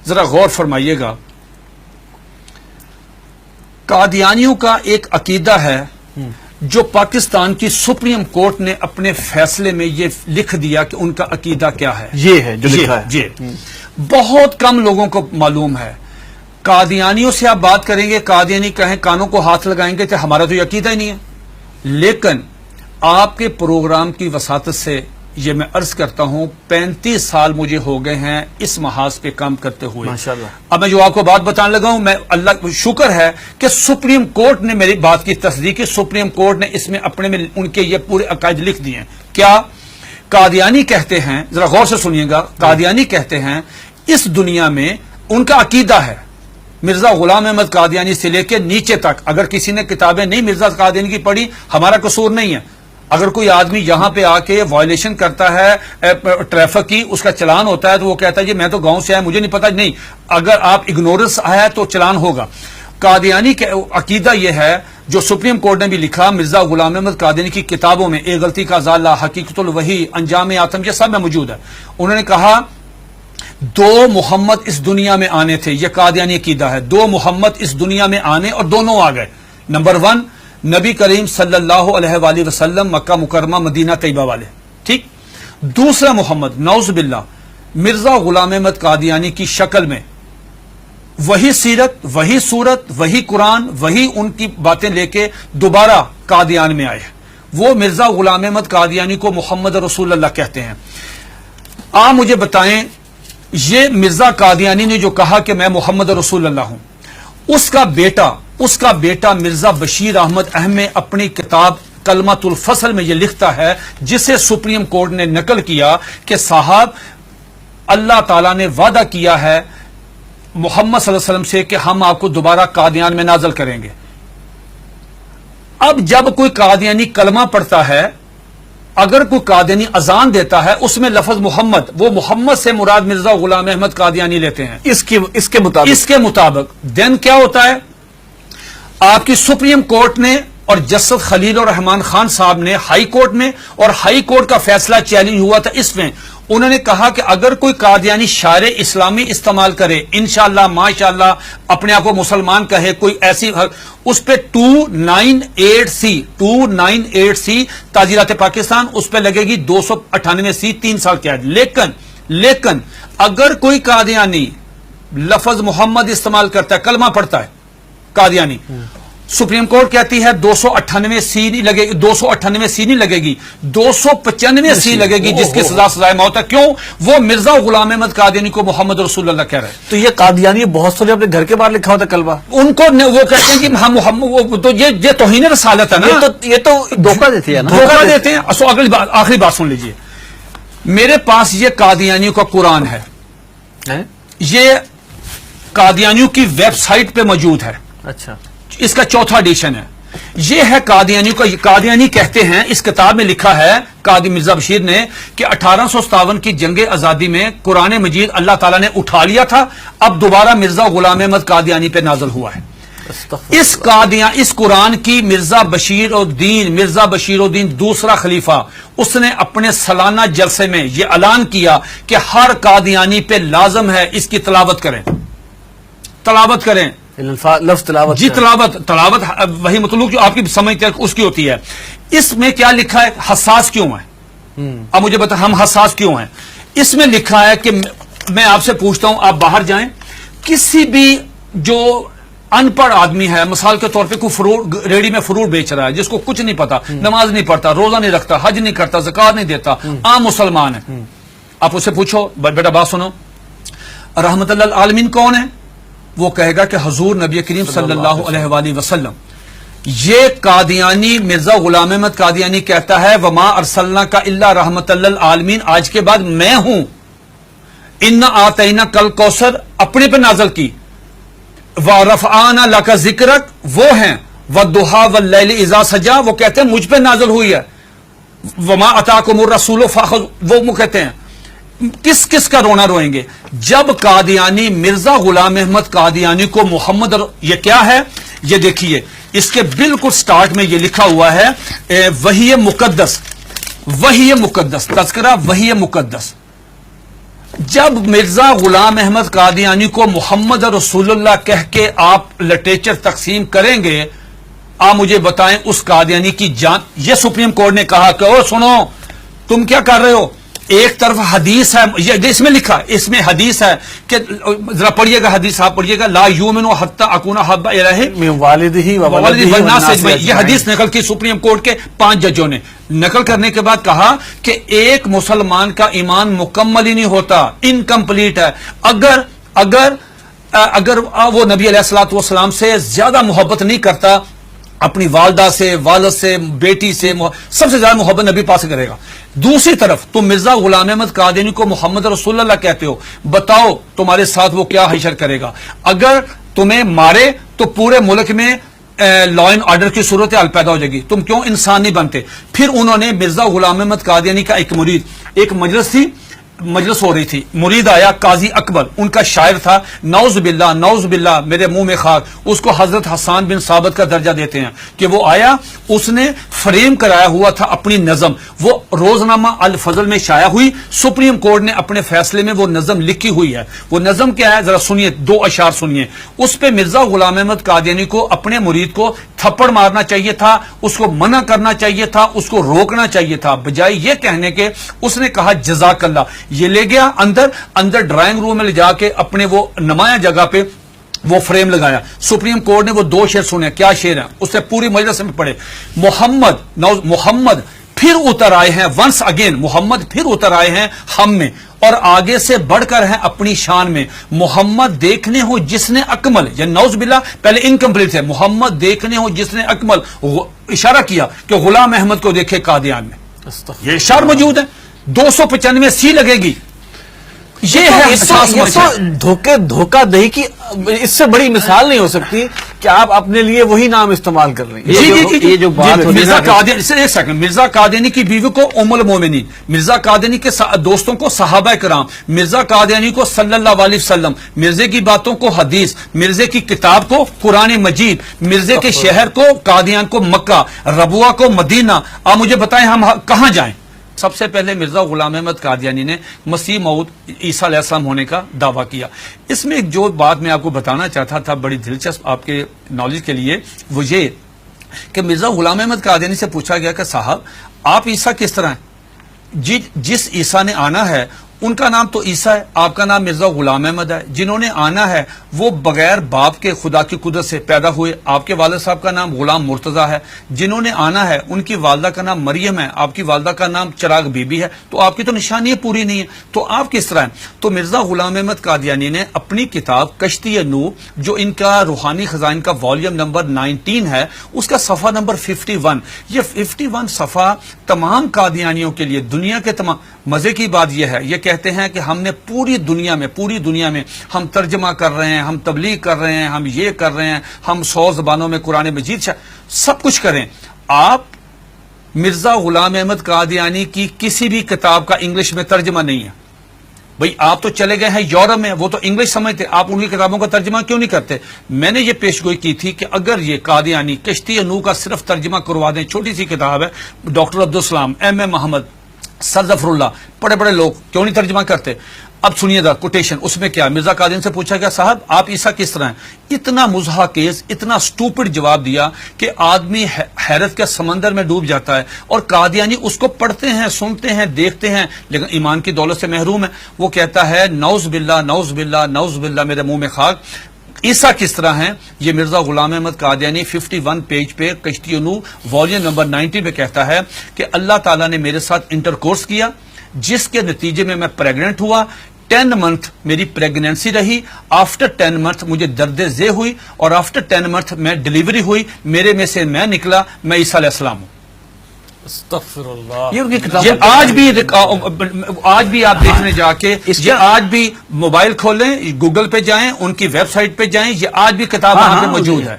ذرا غور فرمائیے گا، قادیانیوں کا ایک عقیدہ ہے جو پاکستان کی سپریم کورٹ نے اپنے فیصلے میں یہ لکھ دیا کہ ان کا عقیدہ کیا ہے. یہ ہے جو لکھا ہے. بہت کم لوگوں کو معلوم ہے. قادیانیوں سے آپ بات کریں گے، قادیانی کہیں کانوں کو ہاتھ لگائیں گے کہ ہمارا تو یہ عقیدہ ہی نہیں ہے. لیکن آپ کے پروگرام کی وساطت سے یہ میں عرض کرتا ہوں 35 سال مجھے ہو گئے ہیں اس محاذ پہ کام کرتے ہوئے. ماشاءاللہ. اب میں جو آپ کو بات بتانے لگا ہوں، میں اللہ شکر ہے کہ سپریم کورٹ نے میری بات کی تصدیق کی. سپریم کورٹ نے اس میں اپنے میں ان کے یہ پورے عقائد لکھ دیے ہیں. کیا قادیانی کہتے ہیں، ذرا غور سے سنیے گا، قادیانی کہتے ہیں اس دنیا میں ان کا عقیدہ ہے مرزا غلام احمد قادیانی سے لے کے نیچے تک. اگر کسی نے کتابیں نہیں مرزا قادیانی کی پڑھی، ہمارا قصور نہیں ہے. اگر کوئی آدمی یہاں پہ آ کے وائلیشن کرتا ہے ٹریفک کی، اس کا چلان ہوتا ہے تو وہ کہتا ہے جی میں تو گاؤں سے آیا، مجھے نہیں پتا. نہیں، اگر آپ اگنورنس ہے تو چلان ہوگا. قادیانی کا عقیدہ یہ ہے جو سپریم کورٹ نے بھی لکھا، مرزا غلام احمد قادیانی کی کتابوں میں ایک غلطی کا ازالہ، حقیقت الوحی، انجام آتم، یہ سب میں موجود ہے. انہوں نے کہا 2 محمد اس دنیا میں آنے تھے. یہ قادیانی عقیدہ ہے. 2 محمد اس دنیا میں آنے اور دونوں آ گئے. نمبر 1 نبی کریم صلی اللہ علیہ وآلہ وسلم، مکہ مکرمہ مدینہ طیبہ والے، ٹھیک. دوسرا محمد نعوذ باللہ مرزا غلام احمد قادیانی کی شکل میں وہی سیرت، وہی صورت، وہی قرآن، وہی ان کی باتیں لے کے دوبارہ قادیان میں آئے. وہ مرزا غلام احمد قادیانی کو محمد رسول اللہ کہتے ہیں. آپ مجھے بتائیں، یہ مرزا قادیانی نے جو کہا کہ میں محمد رسول اللہ ہوں، اس کا بیٹا مرزا بشیر احمد احمد اپنی کتاب کلمۃ الفصل میں یہ لکھتا ہے، جسے سپریم کورٹ نے نقل کیا کہ صاحب اللہ تعالیٰ نے وعدہ کیا ہے محمد صلی اللہ علیہ وسلم سے کہ ہم آپ کو دوبارہ قادیان میں نازل کریں گے. اب جب کوئی قادیانی کلمہ پڑھتا ہے، اگر کوئی قادیانی اذان دیتا ہے، اس میں لفظ محمد، وہ محمد سے مراد مرزا غلام احمد قادیانی لیتے ہیں اس کے مطابق دین کیا ہوتا ہے؟ آپ کی سپریم کورٹ نے اور جسٹس خلیل الرحمان خان صاحب نے ہائی کورٹ میں، اور ہائی کورٹ کا فیصلہ چیلنج ہوا تھا اس میں، انہوں نے کہا کہ اگر کوئی قادیانی شعر اسلامی استعمال کرے، انشاءاللہ ماشاءاللہ اپنے آپ کو مسلمان کہے، کوئی ایسی، اس پہ 298C تعزیرات پاکستان، اس پہ لگے گی 298C 3 سال قید. لیکن اگر کوئی قادیانی لفظ محمد استعمال کرتا ہے، کلمہ پڑھتا ہے قادیانی، سپریم کورٹ کہتی ہے 298C نہیں لگے گی، 298C نہیں لگے گی، 295C لگے گی، جس کی سزا سزائے موت ہے. کیوں؟ وہ مرزا غلام احمد قادیانی کو محمد رسول اللہ کہہ رہے ہیں. تو یہ قادیانی بہت سارے اپنے گھر کے باہر لکھا ہوتا کلمہ، ان کو وہ کہتے ہیں کہ ہم محمد، تو یہ توہین رسالت ہے نا. یہ تو دھوکہ دیتے ہیں نا، دھوکہ دیتے ہیں. آخری بات سن لیجئے، میرے پاس یہ قادیانیوں کا قرآن ہے، یہ قادیانیوں کی ویب سائٹ پہ موجود ہے. اچھا، اس کا 4تھا ایڈیشن ہے. یہ ہے قادیانیوں کا. قادیانی کہتے ہیں، اس کتاب میں لکھا ہے قاضی مرزا بشیر نے کہ 1857 کی جنگ آزادی میں قرآن مجید اللہ تعالیٰ نے اٹھا لیا تھا، اب دوبارہ مرزا غلام احمد قادیانی پہ نازل ہوا ہے. اس قرآن کی مرزا بشیر الدین دوسرا خلیفہ، اس نے اپنے سالانہ جلسے میں یہ اعلان کیا کہ ہر قادیانی پہ لازم ہے اس کی تلاوت کریں. لفظ تلاوت، جی تلاوت وہی مطلوب جو آپ کی سمجھتے ہیں اس کی ہوتی ہے. اس میں کیا لکھا ہے؟ حساس کیوں ہے؟ اب مجھے بتا ہم حساس کیوں ہیں؟ اس میں لکھا ہے کہ میں آپ سے پوچھتا ہوں، آپ باہر جائیں، کسی بھی جو ان پڑھ آدمی ہے، مثال کے طور پہ کوئی ریڑی میں فروٹ بیچ رہا ہے، جس کو کچھ نہیں پتا، نماز نہیں پڑھتا، روزہ نہیں رکھتا، حج نہیں کرتا، زکات نہیں دیتا، عام مسلمان ہے، آپ اسے پوچھو بیٹا بات سنو، رحمت اللہ العالمین کون ہے؟ وہ کہے گا کہ حضور نبی کریم صلی اللہ علیہ وآلہ وسلم. یہ قادیانی مرزا غلام احمد قادیانی کہتا ہے وما ارسلناک الا رحمت للعالمین، آج کے بعد میں ہوں. انا آتینا کل کوثر اپنے پہ نازل کی، ورفعنا لک ذکرک وہ ہیں، والضحی واللیل اذا سجا وہ کہتے ہیں مجھ پہ نازل ہوئی ہے، وما اتاکم الرسول فخذوہ وہ کہتے ہیں. کس کا رونا روئیں گے جب قادیانی مرزا غلام احمد قادیانی کو محمد یہ کیا ہے؟ یہ دیکھیے اس کے بالکل سٹارٹ میں یہ لکھا ہوا ہے وحی مقدس تذکرہ وحی مقدس. جب مرزا غلام احمد قادیانی کو محمد رسول اللہ کہہ کے آپ لٹریچر تقسیم کریں گے، آپ مجھے بتائیں اس قادیانی کی جان. یہ سپریم کورٹ نے کہا کہ او سنو تم کیا کر رہے ہو، ایک طرف حدیث ہے، یہ اس میں لکھا، اس میں حدیث ہے کہ ذرا پڑھیے گا حدیث، آپ پڑھیے گا، لا یؤمن حتی اکون احب الیہ من والدہ و والدہ ولدہ والناس والناس اجمعین. یہ حدیث نقل کی سپریم کورٹ کے 5 ججوں نے. نقل کرنے کے بعد کہا کہ ایک مسلمان کا ایمان مکمل ہی نہیں ہوتا، انکمپلیٹ ہے اگر وہ نبی علیہ الصلوۃ والسلام سے زیادہ محبت نہیں کرتا، اپنی والدہ سے، والد سے، بیٹی سے، سب سے زیادہ محبت نبی پاس سے کرے گا. دوسری طرف تم مرزا غلام احمد قادیانی کو محمد رسول اللہ کہتے ہو، بتاؤ تمہارے ساتھ وہ کیا حشر کرے گا. اگر تمہیں مارے تو پورے ملک میں لا اینڈ آرڈر کی صورتحال پیدا ہو جائے گی، تم کیوں انسان نہیں بنتے. پھر انہوں نے مرزا غلام احمد قادیانی کا ایک مرید، ایک مجلس ہو رہی تھی، مرید آیا قاضی اکبر، ان کا شاعر تھا، نعوذ باللہ میرے منہ میں خاک، اس کو حضرت حسان بن ثابت کا درجہ دیتے ہیں کہ وہ آیا، اس نے فریم کرایا ہوا تھا اپنی نظم، وہ روزنامہ الفضل میں شائع ہوئی، سپریم کورٹ نے اپنے فیصلے میں وہ نظم لکھی ہوئی ہے. وہ نظم کیا ہے ذرا سنیے، 2 اشعار سنیے. اس پہ مرزا غلام احمد قادیانی کو اپنے مرید کو تھپڑ مارنا چاہیے تھا، اس کو منع کرنا چاہیے تھا، اس کو روکنا چاہیے تھا، بجائے یہ کہنے کے اس نے کہا جزاک اللہ. یہ لے گیا اندر ڈرائنگ روم میں لے جا کے اپنے وہ نمایاں جگہ پہ وہ فریم لگایا. سپریم کورٹ نے وہ 2 شعر سنے. کیا شعر ہیں؟ اس نے پوری مجلس میں پڑھے. محمد پھر اتر آئے ہیں، ونس اگین محمد پھر اتر آئے ہیں ہم میں، اور آگے سے بڑھ کر ہیں اپنی شان میں. محمد دیکھنے ہو جس نے اکمل، یا نعوذ باللہ پہلے انکمپلیٹ ہے، محمد دیکھنے ہو جس نے اکمل، اشارہ کیا کہ غلام احمد کو دیکھے قادیان میں. یہ اشعار موجود ہے، 295 سی لگے گی. یہ ہے دھوکہ دہی کی اس سے بڑی مثال نہیں ہو سکتی کہ آپ اپنے لیے وہی نام استعمال کر رہے ہیں. یہ جو بات مرزا قادیانی کی بیوی کو ام المومنین، مرزا قادیانی کے دوستوں کو صحابہ کرام، مرزا قادیانی کو صلی اللہ علیہ وسلم، مرزے کی باتوں کو حدیث، مرزے کی کتاب کو قرآن مجید، مرزے کے شہر کو قادیان کو مکہ، ربوہ کو مدینہ. آپ مجھے بتائیں ہم کہاں جائیں؟ سب سے پہلے مرزا غلام احمد قادیانی نے مسیح موعود عیسیٰ علیہ السلام ہونے کا دعویٰ کیا. اس میں ایک جو بات میں آپ کو بتانا چاہتا تھا بڑی دلچسپ آپ کے نالج کے لیے، وہ یہ کہ مرزا غلام احمد قادیانی سے پوچھا گیا کہ صاحب آپ عیسیٰ کس طرح ہیں؟ جس عیسیٰ نے آنا ہے ان کا نام تو عیسیٰ ہے، آپ کا نام مرزا غلام احمد ہے. جنہوں نے آنا ہے وہ بغیر باپ کے خدا کی قدرت سے پیدا ہوئے، آپ کے والد صاحب کا نام غلام مرتضیٰ ہے. جنہوں نے آنا ہے ان کی والدہ کا نام مریم ہے، آپ کی والدہ کا نام چراغ بی بی ہے. تو آپ کی تو نشانی پوری نہیں ہے، تو آپ کس طرح ہیں؟ تو مرزا غلام احمد قادیانی نے اپنی کتاب کشتی نوح، جو ان کا روحانی خزائن کا والیوم نمبر 19 ہے، اس کا صفحہ نمبر 51، یہ 51 صفحہ تمام قادیانیوں کے لیے، دنیا کے تمام. مزے کی بات یہ ہے، یہ کہتے ہیں کہ ہم نے پوری دنیا میں ہم ترجمہ کر رہے ہیں، ہم تبلیغ کر رہے ہیں، ہم یہ کر رہے ہیں، ہم 100 زبانوں میں قرآن مجید سب کچھ کریں. آپ مرزا غلام احمد قادیانی کی کسی بھی کتاب کا انگلش میں ترجمہ نہیں ہے. بھئی آپ تو چلے گئے ہیں یورپ میں، وہ تو انگلش سمجھتے، آپ ان کی کتابوں کا ترجمہ کیوں نہیں کرتے؟ میں نے یہ پیشگوئی کی تھی کہ اگر یہ قادیانی کشتی نوح کا صرف ترجمہ کروا دیں، چھوٹی سی کتاب ہے، ڈاکٹر عبدالسلام، ایم اے محمد، سر ظفر اللہ، بڑے لوگ کیوں نہیں ترجمہ کرتے؟ اب سنیے گا کوٹیشن، اس میں کیا مرزا قادیانی سے پوچھا گیا صاحب آپ عیسیٰ کس طرح ہیں؟ اتنا مضحکیز، اتنا سٹوپڈ جواب دیا کہ آدمی حیرت کے سمندر میں ڈوب جاتا ہے. اور قادیانی اس کو پڑھتے ہیں، سنتے ہیں، دیکھتے ہیں، لیکن ایمان کی دولت سے محروم ہے. وہ کہتا ہے نعوذ باللہ میرے منہ میں خاک، عیسیٰ کس طرح ہیں؟ یہ مرزا غلام احمد قادیانی 51 پیج پہ کشتی نوح والیوم نمبر 19 پہ کہتا ہے کہ اللہ تعالیٰ نے میرے ساتھ انٹرکورس کیا، جس کے نتیجے میں پریگننٹ ہوا. 10 منتھ میری پریگنینسی رہی، آفٹر 10 منتھ مجھے درد ذیل ہوئی، اور آفٹر 10 منتھ میں ڈیلیوری ہوئی، میرے میں سے میں نکلا، میں عیسیٰ علیہ السلام ہوں. استغفر اللہ. یہ آج بھی آپ دیکھنے جا کے، یہ آج بھی موبائل کھولیں، گوگل پہ جائیں، ان کی ویب سائٹ پہ جائیں، یہ آج بھی کتاب وہاں پہ موجود ہے.